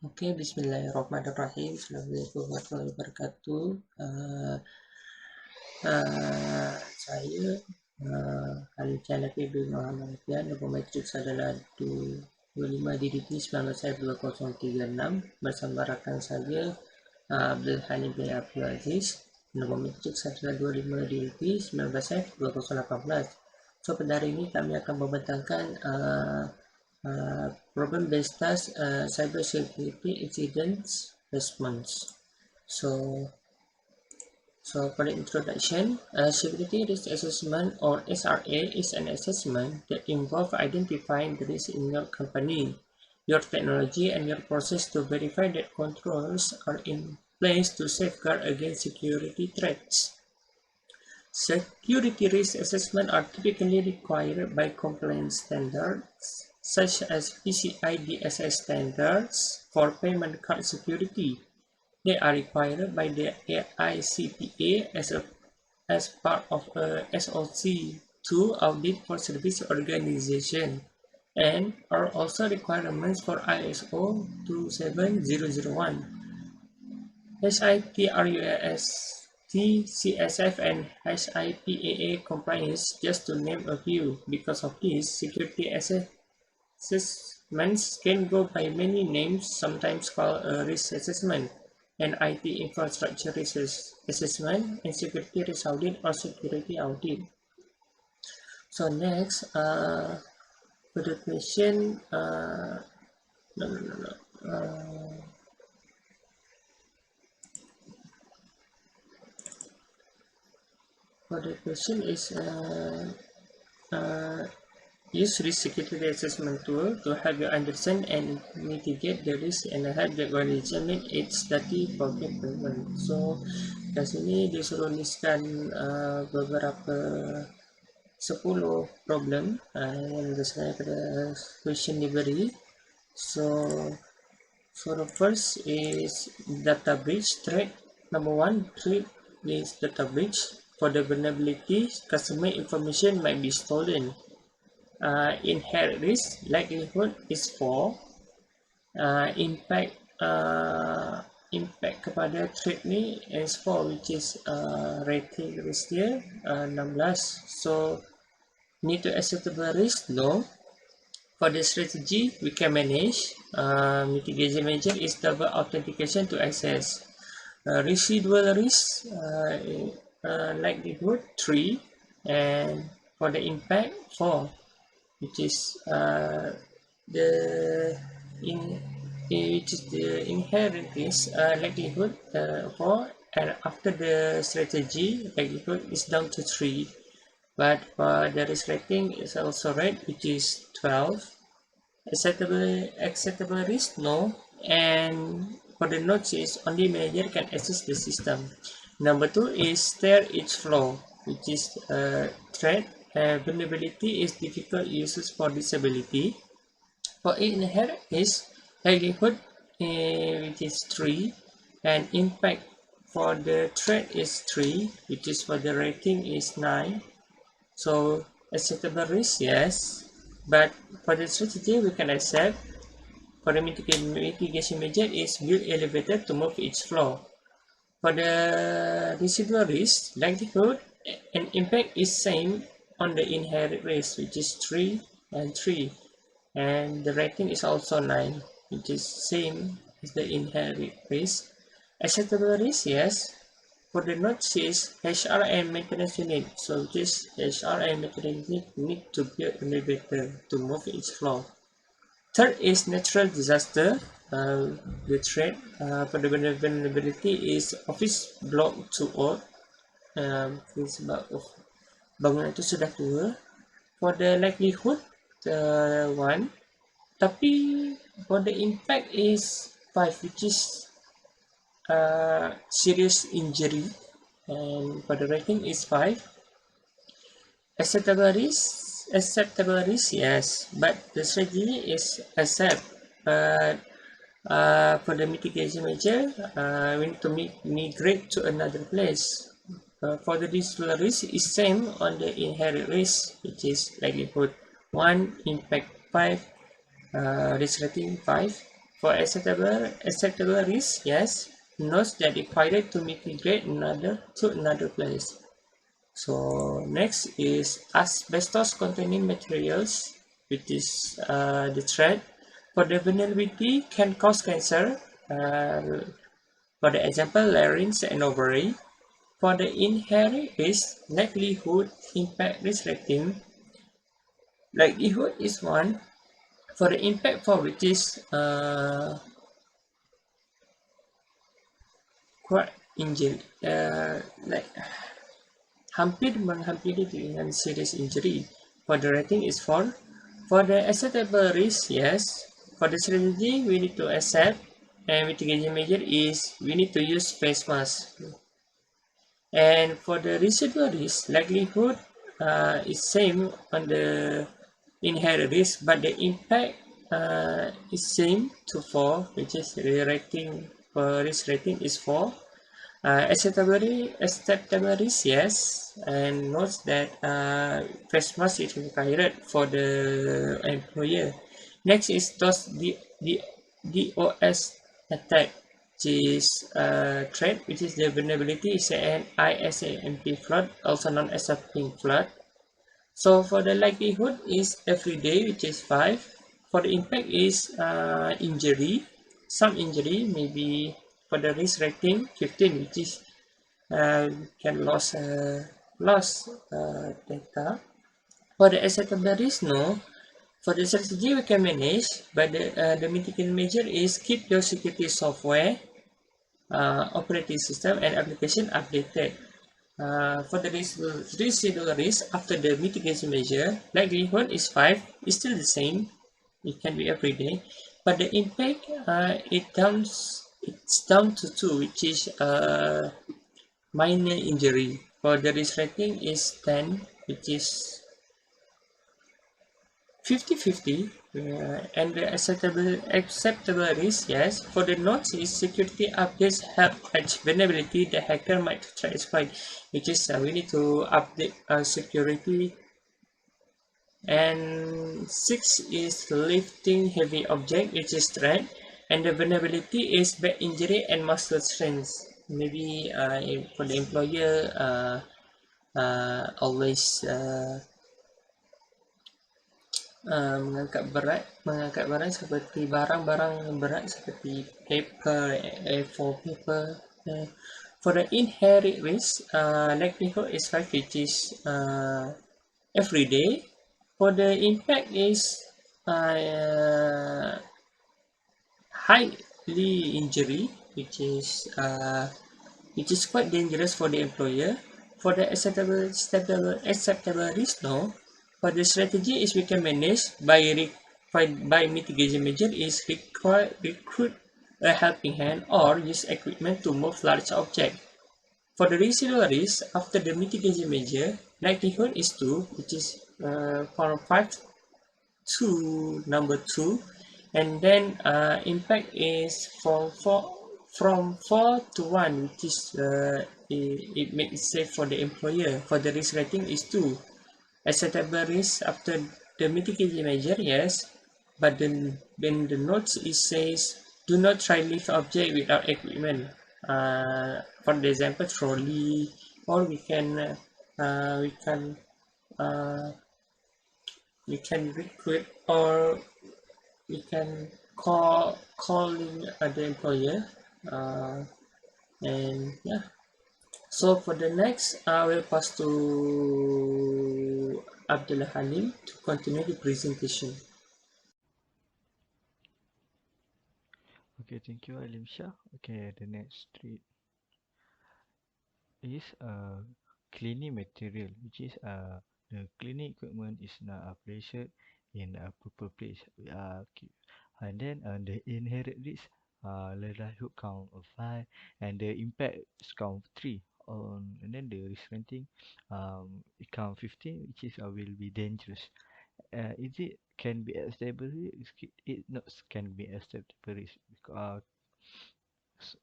Oke, bismillahirrahmanirrahim. Assalamualaikum warahmatullahi wabarakatuh. Saya Halicana PB Muhammad Fian, Matrix adalah 25 DDT 192036 bersama rakan saya Abdul Halim bin Abdul Aziz. Matrix adalah 25 DDT 192018. So pada hari ini kami akan membentangkan problem-based task cyber security incidents response. So for the introduction, security risk assessment or SRA is an assessment that involves identifying the risk in your company, your technology, and your process to verify that controls are in place to safeguard against security threats. Security risk assessments are typically required by compliance standards such as PCI DSS standards for payment card security. They are required by the AICPA as part of a SOC 2 audit for service organization and are also requirements for ISO 27001. HITRUS, TCSF and HIPAA compliance, just to name a few. Because of this, security assessments can go by many names, sometimes called a risk assessment, an IT infrastructure risk assessment, and security risk audit or security audit. So next, for the question, for the question is use risk security assessment tool to help you understand and mitigate the risk and help the organization make its study for payment. So di sini disuruh listkan beberapa 10 problem yang berdasarkan pada question diberi. So the first is data breach threat. Number 1 threat is data breach. For the vulnerability, customer information might be stolen. Inherent risk likelihood is 4. Impact kepada threat ni is 4, which is rating risk dia 16. So need to acceptable risk, no. For the strategy, we can manage. Mitigation measure is double authentication to access. Residual risk likelihood 3, and for the impact 4, which is the inherent risk likelihood 4, and after the strategy likelihood is down to 3. But the risk rating is also red, which is 12. Acceptable risk, no. And for the notes is only manager can access the system. Number 2 is stare each flow, which is threat. Vulnerability is difficult uses for disability. For inherent is likelihood, which is 3, and impact for the threat is 3, which is for the rating is 9. So acceptable risk, yes, but for the strategy we can accept. For the mitigation measure is build elevator to move each floor. For the residual risk, likelihood and impact is same on the inherent risk, which is 3 and 3, and the rating is also 9, which is same as the inherent risk. Acceptable risk, yes. For the notes is HR and maintenance unit, so this HR and maintenance unit need to build an elevator to move each floor. Third is natural disaster. The threat for the vulnerability is office block too old. Sebab bangunan itu sudah tua. For the likelihood 1, tapi for the impact is 5, which is serious injury, and for the rating is 5. Acceptable risk, yes, but the strategy is accept. But for the mitigation measure, we need to migrate to another place. For the residual risk is same on the inherent risk, which is likelihood 1, impact 5, risk rating 5. For acceptable risk, yes, notes that required to mitigate another place. So next is asbestos containing materials, which is the threat. For the vulnerability can cause cancer. For the example, larynx and ovary. For the inherent risk, likelihood, impact risk rating. Likelihood is one. For the impact for which is quite injury, like hampir menghampiri dengan serious injury. For the rating is 4. For the acceptable risk, yes. For the strategy, we need to accept, and mitigation measure is we need to use face mask. And for the residual risk, likelihood is same on the inherent risk, but the impact is same to 4, which is the rating for risk rating is 4. Acceptable risk, yes, and notes that face mask is required for the employer. Next is DOS attack, which is threat, which is the vulnerability is an ISAMP flood, also known as a pink flood. So for the likelihood is every day, which is 5. For the impact is injury, some injury, maybe. For the risk rating 15, which is can lose data. For the acceptable risk, no. For the strategy, we can manage, but the mitigation measure is keep your security software, operating system, and application updated. For the residual risk after the mitigation measure, likelihood is 5, is still the same. It can be every day, but the impact it's down to 2, which is minor injury. For the risk rating is 10, which is 50-50, and the acceptable risk, yes. For the notes is security updates help patch vulnerability the hacker might try to exploit, which is we need to update security. And 6 is lifting heavy object, which is threat, and the vulnerability is back injury and muscle strains. Maybe for the employer always mengangkat barang seperti barang-barang berat seperti paper, A4 paper. For the inherent risk, likelihood is 5, which is every day. For the impact is highly injury, which is quite dangerous for the employer. For the acceptable risk, no. For the strategy is we can manage by mitigation measure is recruit a helping hand or use equipment to move large object. For the residual risk after the mitigation measure, likelihood is 2, which is from 5 to number 2, and then impact is from 4 to 1, which is it makes it safe for the employer. For the risk rating is 2. Acceptable risk after the mitigation measure, yes, but then the notes it says do not try lift object without equipment. For the example, trolley, or we can recruit, or we can calling the employer, and yeah. So for the next, I will pass to Abdullah Halim to continue the presentation. Okay, thank you, Alim Shah. Okay, the next street is cleaning material, which is the cleaning equipment is now placed in a proper place. And then the inherent risk, the likelihood count of 5, and the impact is count 3. And then the risk rating, it count 15, which is will be dangerous. Is it can be acceptable risk? It not can be acceptable risk because s-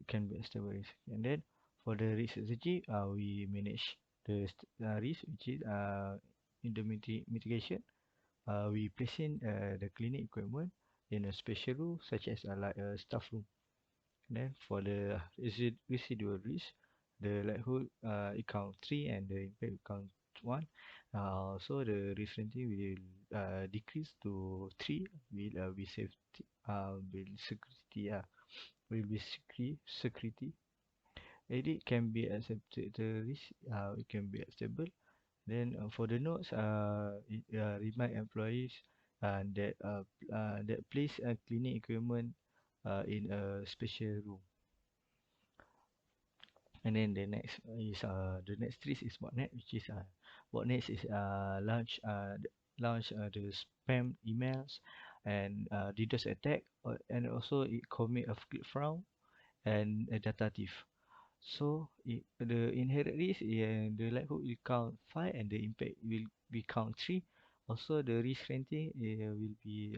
can be established. And then for the risk strategy, we manage the risk, which is in the mitigation. We placing the cleaning equipment in a special room such as like a staff room. Then for the residual risk, the likelihood it count 3 and the impact will count 1. So the risk rating will decrease to 3, will be safety, will security, will be security. It can be accepted the risk, it can be acceptable. Then for the notes, remind employees that place cleaning equipment in a special room. And then the next list is botnet, which is botnet is launch the spam emails and DDoS attack, and also it commit a flip fraud and a data thief. So the inherent risk and the likelihood will count 5 and the impact will be count 3. Also the risk rating will be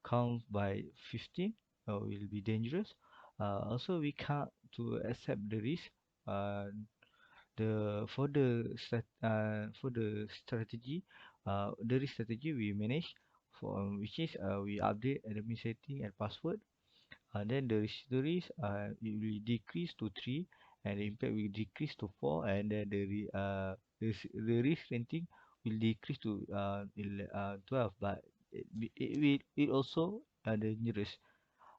count by 15, will be dangerous. Also we count to accept the risk. Uh, the for the strategy, the risk strategy we manage for which is we update admin setting and password. Then the residuaries it will decrease to 3 and the impact will decrease to 4, and then the risk rating will decrease to 12, but it also dangerous.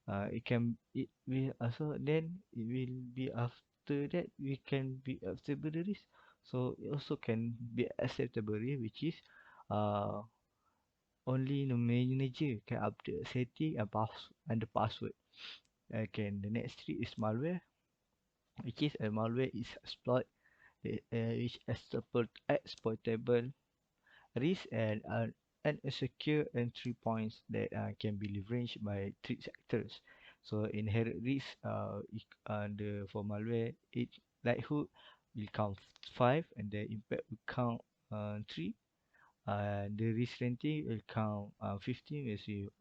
It will also then it will be after that we can be acceptable risk. So it also can be acceptable risk, which is uh only the manager can update setting and the password. Okay, the next three is malware, which is a malware is which exploitable risk and a secure entry points that can be leveraged by threat actors. So inherent risk the for malware it likelihood will count 5 and the impact will count 3. The risk rating will count 15 as you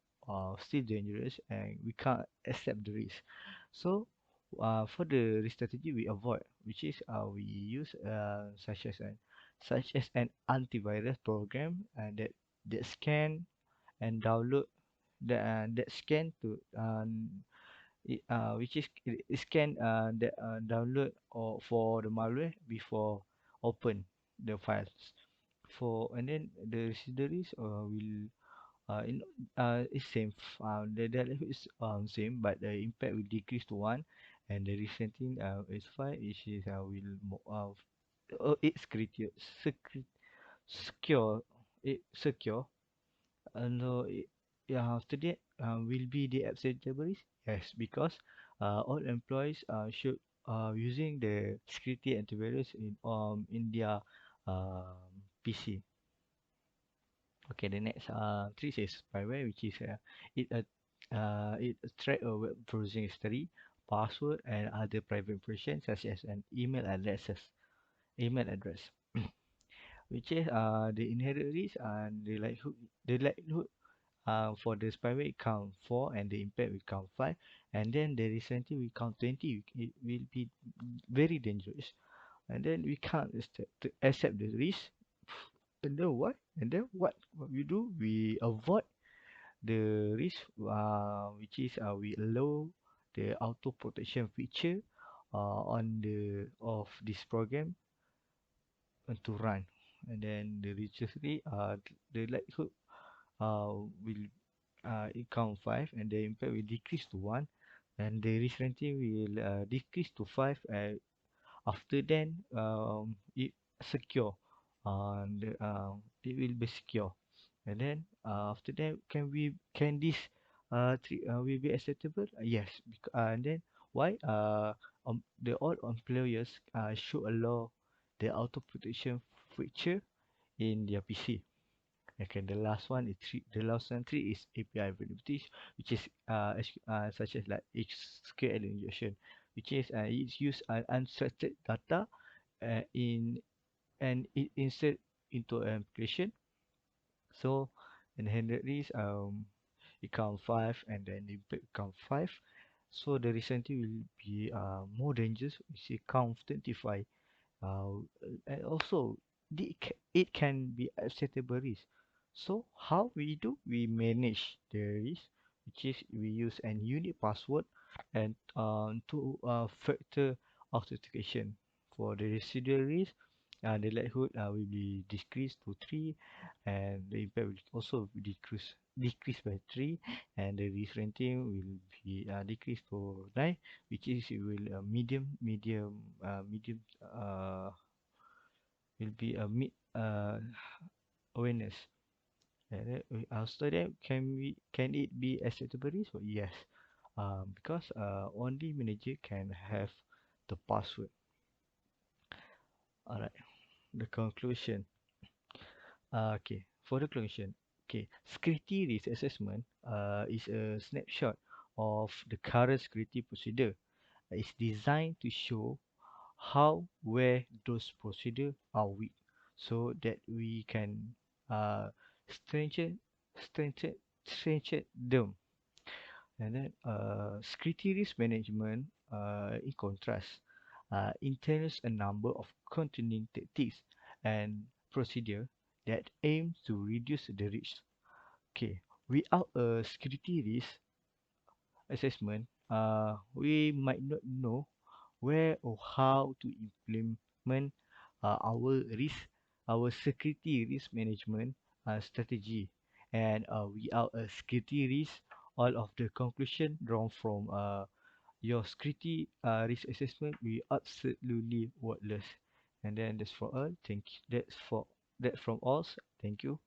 still dangerous and we can't accept the risk. So for the risk strategy we avoid, which is we use such as an antivirus program that scan and download that scan to which is it scan the download or for the malware before open the files. For and then the residuaries will in is same. The likelihood is same, but the impact will decrease to 1, and the resetting is 5, which is it's secure, it secure. No, yeah, after that will be the acceptable risk. Yes, because all employees should using the security antivirus in their PC. Okay, the next three is spyware, which is it track a web browsing history, password, and other private information such as an email address, which is the inherent risk and the likelihood for the spyware it count 4 and the impact will count 5, and then the recency will count 20. It will be very dangerous, and then we can't accept the risk. And then what? And then what we do? We avoid the risk, which is we allow the auto protection feature on the of this program to run, and then the registry the likelihood will it count 5 and the impact will decrease to 1, and the risk rating will decrease to 5. After then it secure, it will be secure, and then after that can this will be acceptable? Yes, and then why the all employers should allow the auto protection feature in their PC. Okay, the last one three is API vulnerabilities, which is such as like SQL injection, which is it's use unstructured data in and it insert into an application. So inherently it count 5 and then impact count 5. So the recency will be more dangerous, which is count 25. Uh, and also it can be acceptable risk. So how we do we manage the risk? which is we use an unique password and two factor authentication. For the residual risk, the likelihood will be decreased to 3, and the impact will also be decreased by 3, and the risk rating will be decreased to 9, which is it will medium will be a mid awareness. And then after that, can it be acceptable risk? Well, yes, because only manager can have the password. All right. The conclusion. Okay. For the conclusion, okay, security risk assessment is a snapshot of the current security procedure. It's designed to show how where those procedures are weak, so that we can strengthen strengthen strengthen them. And then security risk management, in contrast, entails a number of continuing tactics and procedure that aim to reduce the risk. Okay, without a security risk assessment, we might not know where or how to implement our security risk management strategy. And without a security risk, all of the conclusion drawn from your security risk assessment will absolutely worthless. And then that's for all. Thank you. That's from us. Thank you.